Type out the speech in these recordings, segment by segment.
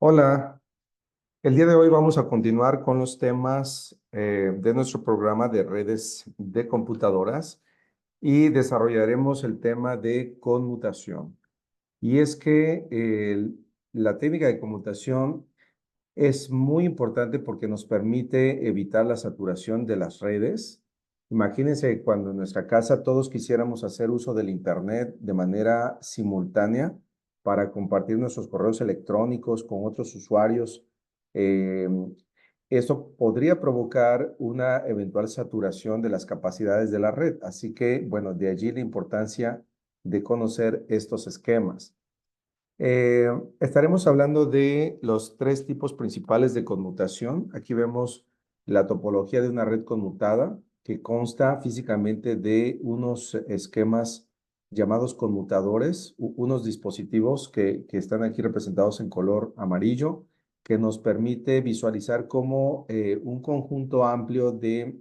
Hola, el día de hoy vamos a continuar con los temas de nuestro programa de redes de computadoras y desarrollaremos el tema de conmutación. Y es que la técnica de conmutación es muy importante porque nos permite evitar la saturación de las redes. Imagínense cuando en nuestra casa todos quisiéramos hacer uso del Internet de manera simultánea para compartir nuestros correos electrónicos con otros usuarios. eh, Eso podría provocar una eventual saturación de las capacidades de la red. Así que, bueno, de allí la importancia de conocer estos esquemas. Eh, Estaremos hablando de los tres tipos principales de conmutación. Aquí vemos la topología de una red conmutada que consta físicamente de unos esquemas llamados conmutadores, unos dispositivos que están aquí representados en color amarillo, que nos permite visualizar cómo un conjunto amplio de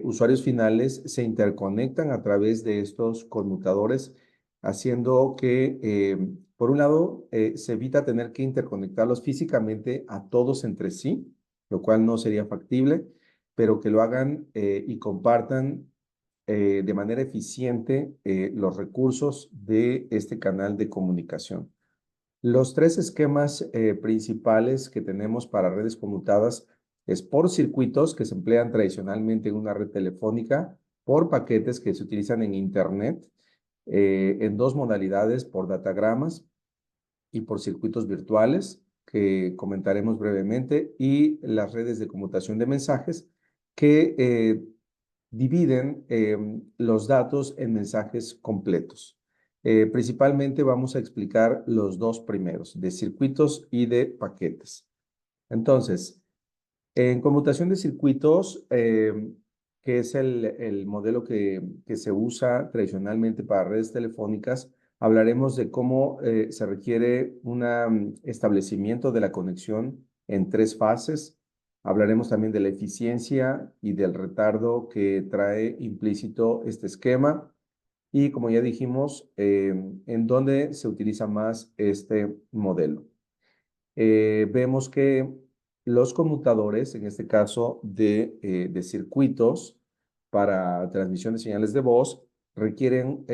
usuarios finales se interconectan a través de estos conmutadores, haciendo que, por un lado, se evita tener que interconectarlos físicamente a todos entre sí, lo cual no sería factible, pero que lo hagan y compartan de manera eficiente los recursos de este canal de comunicación. Los tres esquemas principales que tenemos para redes conmutadas es por circuitos que se emplean tradicionalmente en una red telefónica, por paquetes que se utilizan en Internet, en dos modalidades, por datagramas y por circuitos virtuales, que comentaremos brevemente, y las redes de conmutación de mensajes que dividen los datos en mensajes completos. Principalmente vamos a explicar los dos primeros, de circuitos y de paquetes. Entonces, en conmutación de circuitos, que es el modelo que se usa tradicionalmente para redes telefónicas, hablaremos de cómo se requiere un establecimiento de la conexión en tres fases. Hablaremos también de la eficiencia y del retardo que trae implícito este esquema. Y como ya dijimos, en dónde se utiliza más este modelo. Vemos que los conmutadores, en este caso de circuitos para transmisión de señales de voz, requieren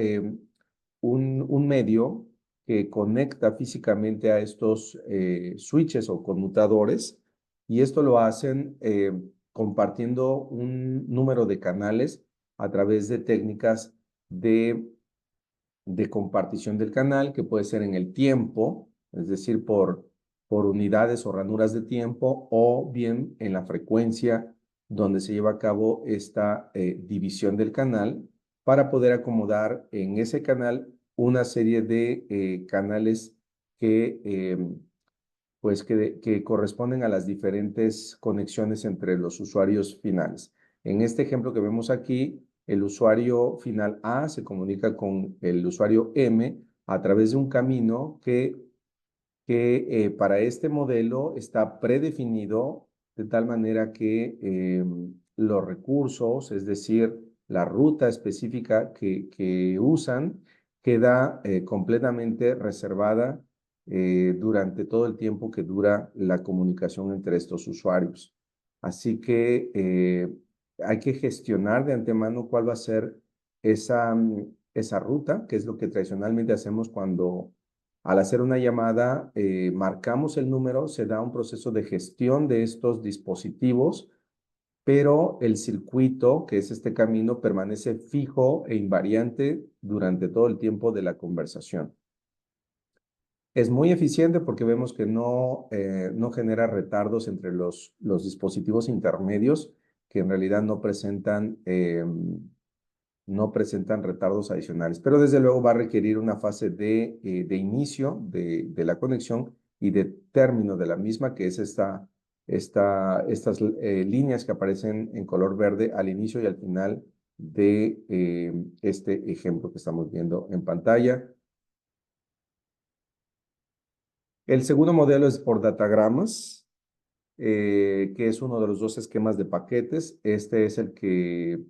un medio que conecta físicamente a estos switches o conmutadores, y esto lo hacen compartiendo un número de canales a través de técnicas de compartición del canal, que puede ser en el tiempo, es decir, por unidades o ranuras de tiempo, o bien en la frecuencia donde se lleva a cabo esta división del canal, para poder acomodar en ese canal una serie de canales que, que corresponden a las diferentes conexiones entre los usuarios finales. En este ejemplo que vemos aquí, el usuario final A se comunica con el usuario M a través de un camino que para este modelo está predefinido de tal manera que los recursos, es decir, la ruta específica que usan, queda completamente reservada durante todo el tiempo que dura la comunicación entre estos usuarios. Así que hay que gestionar de antemano cuál va a ser esa ruta, que es lo que tradicionalmente hacemos cuando al hacer una llamada, marcamos el número, se da un proceso de gestión de estos dispositivos, pero el circuito, que es este camino, permanece fijo e invariante durante todo el tiempo de la conversación. Es muy eficiente porque vemos que no genera retardos entre los dispositivos intermedios, que en realidad no presentan retardos adicionales, pero desde luego va a requerir una fase de inicio de la conexión y de término de la misma, que es estas líneas que aparecen en color verde al inicio y al final de este ejemplo que estamos viendo en pantalla. El segundo modelo es por datagramas, que es uno de los dos esquemas de paquetes. Este es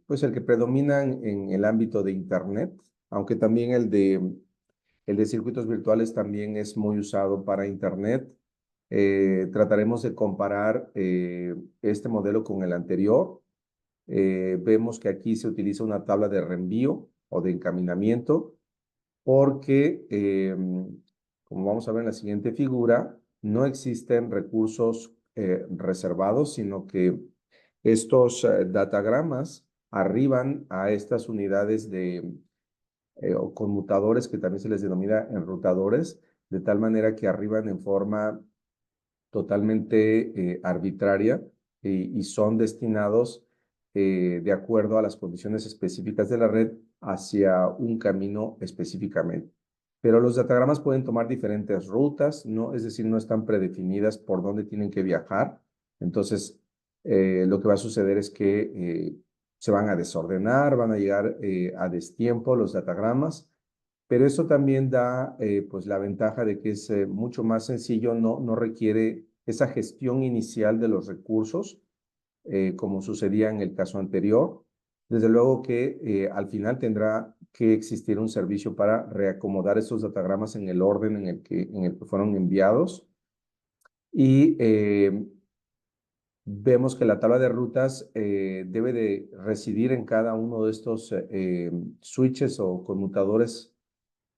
pues el que predomina en el ámbito de Internet, aunque también el de circuitos virtuales también es muy usado para Internet. Trataremos de comparar este modelo con el anterior. Vemos que aquí se utiliza una tabla de reenvío o de encaminamiento porque, como vamos a ver en la siguiente figura, no existen recursos reservados, sino que estos datagramas arriban a estas unidades o conmutadores, que también se les denomina enrutadores, de tal manera que arriban en forma totalmente arbitraria y son destinados de acuerdo a las condiciones específicas de la red hacia un camino específicamente. Pero los datagramas pueden tomar diferentes rutas, ¿no? Es decir, no están predefinidas por dónde tienen que viajar. Entonces, lo que va a suceder es que se van a desordenar, van a llegar a destiempo los datagramas, pero eso también da pues la ventaja de que es mucho más sencillo, no requiere esa gestión inicial de los recursos, como sucedía en el caso anterior. Desde luego que al final tendrá que existir un servicio para reacomodar esos datagramas en el orden en el que fueron enviados. Y vemos que la tabla de rutas debe de residir en cada uno de estos switches o conmutadores,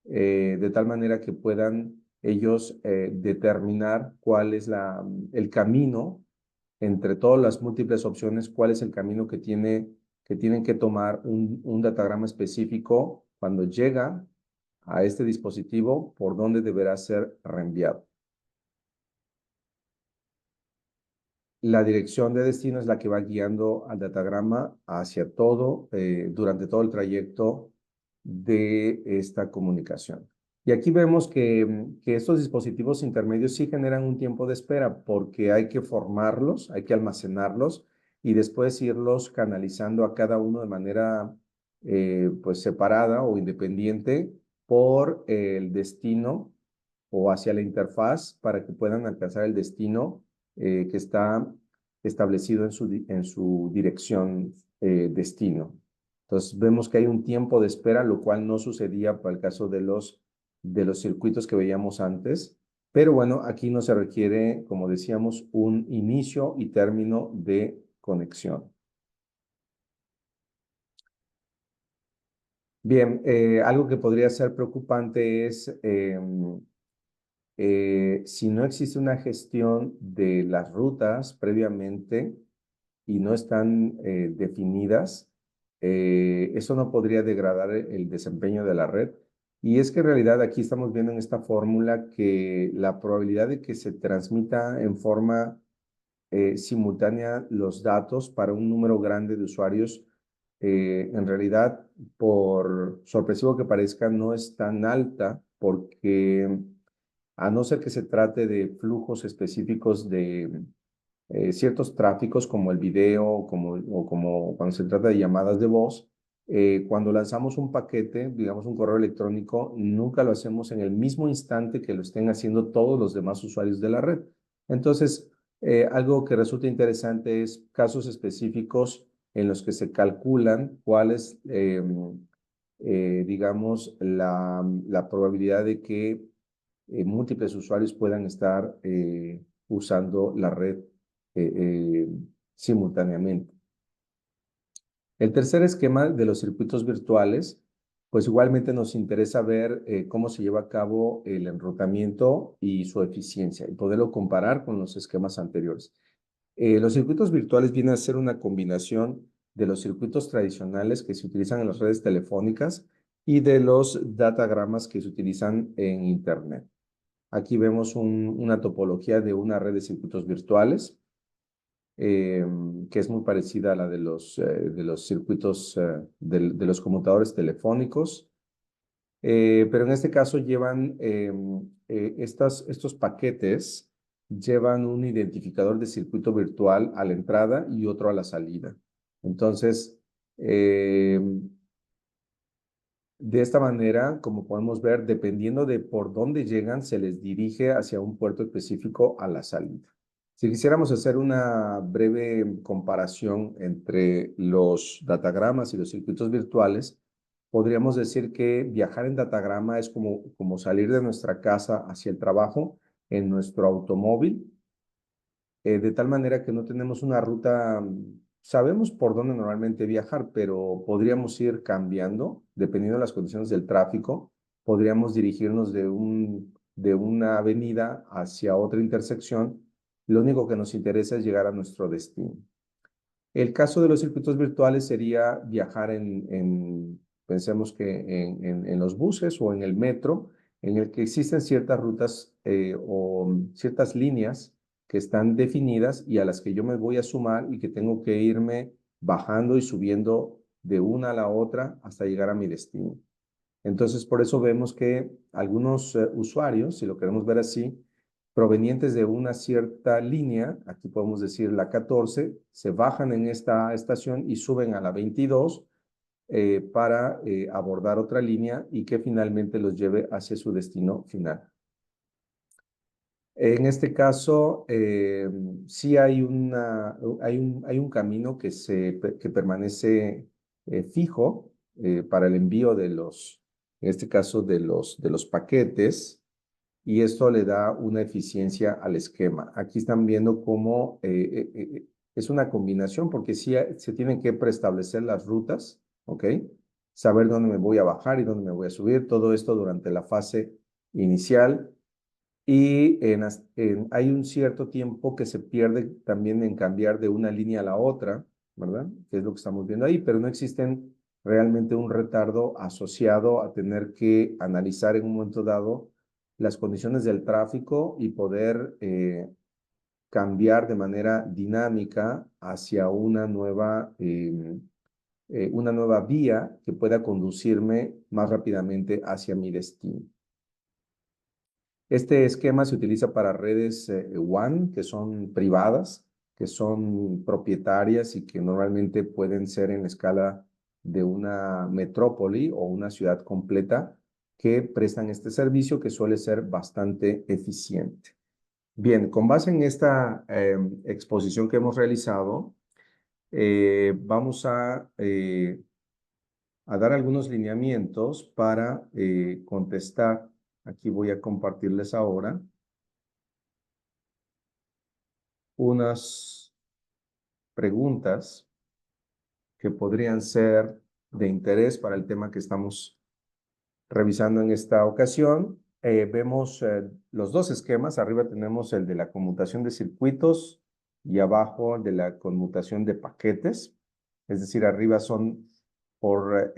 de tal manera que puedan ellos determinar cuál es el camino entre todas las múltiples opciones, cuál es el camino que tienen que tomar un datagrama específico cuando llega a este dispositivo, por dónde deberá ser reenviado. La dirección de destino es la que va guiando al datagrama hacia durante todo el trayecto de esta comunicación. Y aquí vemos que estos dispositivos intermedios sí generan un tiempo de espera porque hay que formarlos, hay que almacenarlos y después irlos canalizando a cada uno de manera pues separada o independiente por el destino o hacia la interfaz para que puedan alcanzar el destino que está establecido en su dirección destino. Entonces vemos que hay un tiempo de espera, lo cual no sucedía para el caso de los circuitos que veíamos antes. Pero bueno, aquí no se requiere, como decíamos, un inicio y término de conexión. Bien, algo que podría ser preocupante es si no existe una gestión de las rutas previamente y no están definidas, eso no podría degradar el desempeño de la red. Y es que en realidad aquí estamos viendo en esta fórmula que la probabilidad de que se transmita en forma simultánea los datos para un número grande de usuarios, en realidad, por sorpresivo que parezca, no es tan alta porque a no ser que se trate de flujos específicos de ciertos tráficos como el video o como cuando se trata de llamadas de voz, cuando lanzamos un paquete, digamos un correo electrónico, nunca lo hacemos en el mismo instante que lo estén haciendo todos los demás usuarios de la red. Entonces, algo que resulta interesante es casos específicos en los que se calculan cuál es, digamos, la probabilidad de que múltiples usuarios puedan estar usando la red eh, eh, simultáneamente. El tercer esquema de los circuitos virtuales, pues igualmente nos interesa ver cómo se lleva a cabo el enrutamiento y su eficiencia y poderlo comparar con los esquemas anteriores. Los circuitos virtuales vienen a ser una combinación de los circuitos tradicionales que se utilizan en las redes telefónicas y de los datagramas que se utilizan en Internet. Aquí vemos una topología de una red de circuitos virtuales que es muy parecida a la de los circuitos de los conmutadores telefónicos, pero en este caso llevan estos paquetes, llevan un identificador de circuito virtual a la entrada y otro a la salida. Entonces, de esta manera, como podemos ver, dependiendo de por dónde llegan, se les dirige hacia un puerto específico a la salida. Si quisiéramos hacer una breve comparación entre los datagramas y los circuitos virtuales, podríamos decir que viajar en datagrama es como salir de nuestra casa hacia el trabajo, en nuestro automóvil, de tal manera que no tenemos una ruta, sabemos por dónde normalmente viajar, pero podríamos ir cambiando, dependiendo de las condiciones del tráfico, podríamos dirigirnos de una avenida hacia otra intersección. Lo único que nos interesa es llegar a nuestro destino. El caso de los circuitos virtuales sería viajar pensemos que en los buses o en el metro, en el que existen ciertas rutas o ciertas líneas que están definidas y a las que yo me voy a sumar y que tengo que irme bajando y subiendo de una a la otra hasta llegar a mi destino. Entonces, por eso vemos que algunos usuarios, si lo queremos ver así, provenientes de una cierta línea, aquí podemos decir la 14, se bajan en esta estación y suben a la 22 para abordar otra línea y que finalmente los lleve hacia su destino final. En este caso, sí hay un camino que permanece fijo para el envío en este caso, de los paquetes, y esto le da una eficiencia al esquema. Aquí están viendo cómo es una combinación, porque sí se tienen que preestablecer las rutas, ¿ok? Saber dónde me voy a bajar y dónde me voy a subir, todo esto durante la fase inicial. Y hay un cierto tiempo que se pierde también en cambiar de una línea a la otra, ¿verdad? Que es lo que estamos viendo ahí, pero no existen realmente un retardo asociado a tener que analizar en un momento dado las condiciones del tráfico y poder cambiar de manera dinámica hacia una nueva vía que pueda conducirme más rápidamente hacia mi destino. Este esquema se utiliza para redes WAN, que son privadas, que son propietarias y que normalmente pueden ser en la escala de una metrópoli o una ciudad completa que prestan este servicio que suele ser bastante eficiente. Bien, con base en esta exposición que hemos realizado, vamos a dar algunos lineamientos para contestar. Aquí voy a compartirles ahora unas preguntas que podrían ser de interés para el tema que estamos revisando en esta ocasión. Vemos los dos esquemas. Arriba tenemos el de la conmutación de circuitos y abajo el de la conmutación de paquetes. Es decir, arriba son por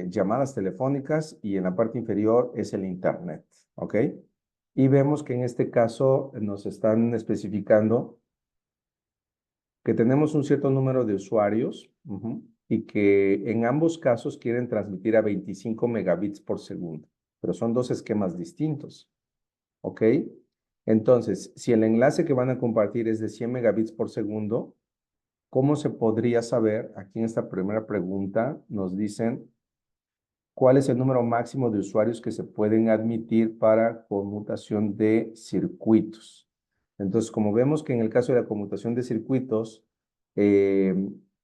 llamadas telefónicas y en la parte inferior es el Internet. ¿Ok? Y vemos que en este caso nos están especificando que tenemos un cierto número de usuarios y que en ambos casos quieren transmitir a 25 megabits por segundo, pero son dos esquemas distintos, ¿ok? Entonces, si el enlace que van a compartir es de 100 megabits por segundo, ¿cómo se podría saber? Aquí en esta primera pregunta nos dicen cuál es el número máximo de usuarios que se pueden admitir para conmutación de circuitos. Entonces, como vemos que en el caso de la conmutación de circuitos,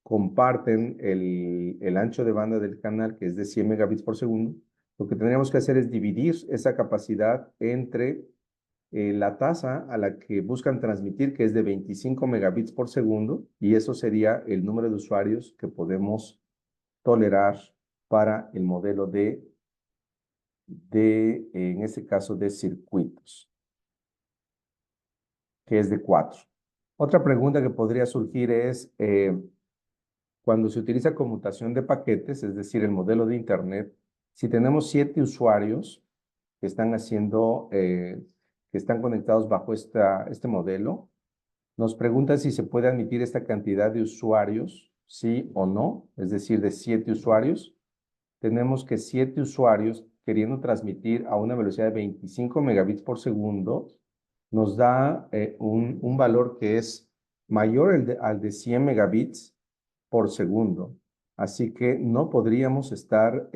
comparten el ancho de banda del canal, que es de 100 megabits por segundo, lo que tendríamos que hacer es dividir esa capacidad entre la tasa a la que buscan transmitir, que es de 25 megabits por segundo, y eso sería el número de usuarios que podemos tolerar para el modelo en este caso, de circuitos, que es de 4. Otra pregunta que podría surgir es, cuando se utiliza conmutación de paquetes, es decir, el modelo de Internet, si tenemos 7 usuarios que están que están conectados bajo este modelo, nos pregunta si se puede admitir esta cantidad de usuarios, sí o no, es decir, de 7 usuarios. Tenemos que 7 usuarios queriendo transmitir a una velocidad de 25 megabits por segundo, nos da un valor que es mayor al de 100 megabits por segundo. Así que no podríamos estar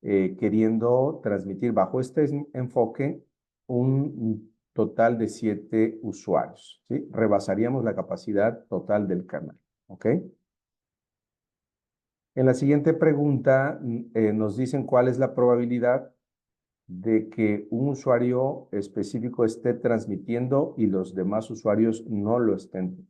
queriendo transmitir bajo este enfoque un total de 7 usuarios, ¿sí? Rebasaríamos la capacidad total del canal, ¿ok? En la siguiente pregunta nos dicen cuál es la probabilidad de que un usuario específico esté transmitiendo y los demás usuarios no lo estén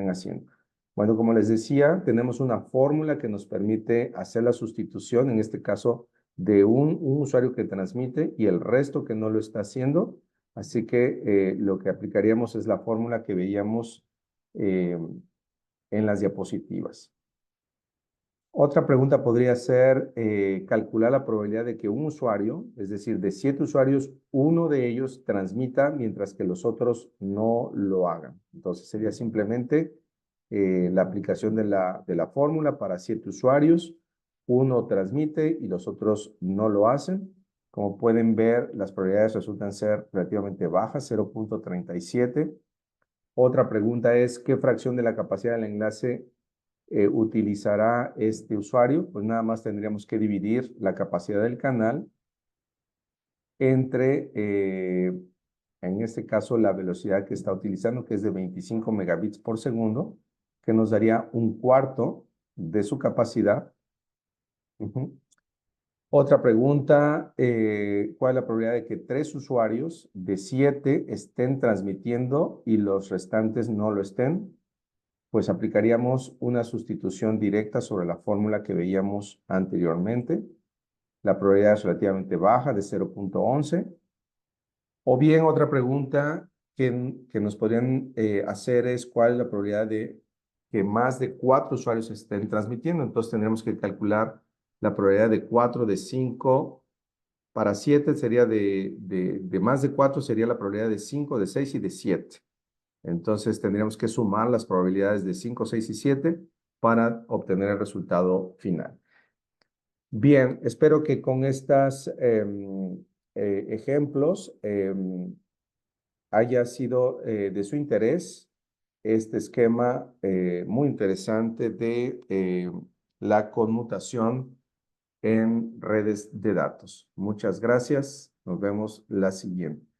haciendo? Bueno, como les decía, tenemos una fórmula que nos permite hacer la sustitución, en este caso, de un usuario que transmite y el resto que no lo está haciendo. Así que lo que aplicaríamos es la fórmula que veíamos en las diapositivas. Otra pregunta podría ser calcular la probabilidad de que un usuario, es decir, de 7 usuarios, uno de ellos transmita mientras que los otros no lo hagan. Entonces sería simplemente la aplicación de la fórmula para 7 usuarios. Uno transmite y los otros no lo hacen. Como pueden ver, las probabilidades resultan ser relativamente bajas, 0.37. Otra pregunta es, ¿qué fracción de la capacidad del enlace utilizará este usuario? Pues nada más tendríamos que dividir la capacidad del canal entre, en este caso, la velocidad que está utilizando, que es de 25 megabits por segundo, que nos daría un cuarto de su capacidad. Otra pregunta, ¿cuál es la probabilidad de que 3 usuarios de 7 estén transmitiendo y los restantes no lo estén? Pues aplicaríamos una sustitución directa sobre la fórmula que veíamos anteriormente. La probabilidad es relativamente baja, de 0.11. O bien otra pregunta que nos podrían hacer es cuál es la probabilidad de que más de 4 usuarios estén transmitiendo. Entonces tendremos que calcular la probabilidad de 4, de 5. Para 7 sería de más de 4 sería la probabilidad de 5, de 6 y de 7. Entonces tendríamos que sumar las probabilidades de 5, 6 y 7 para obtener el resultado final. Bien, espero que con estos ejemplos haya sido de su interés este esquema muy interesante de la conmutación en redes de datos. Muchas gracias. Nos vemos la siguiente.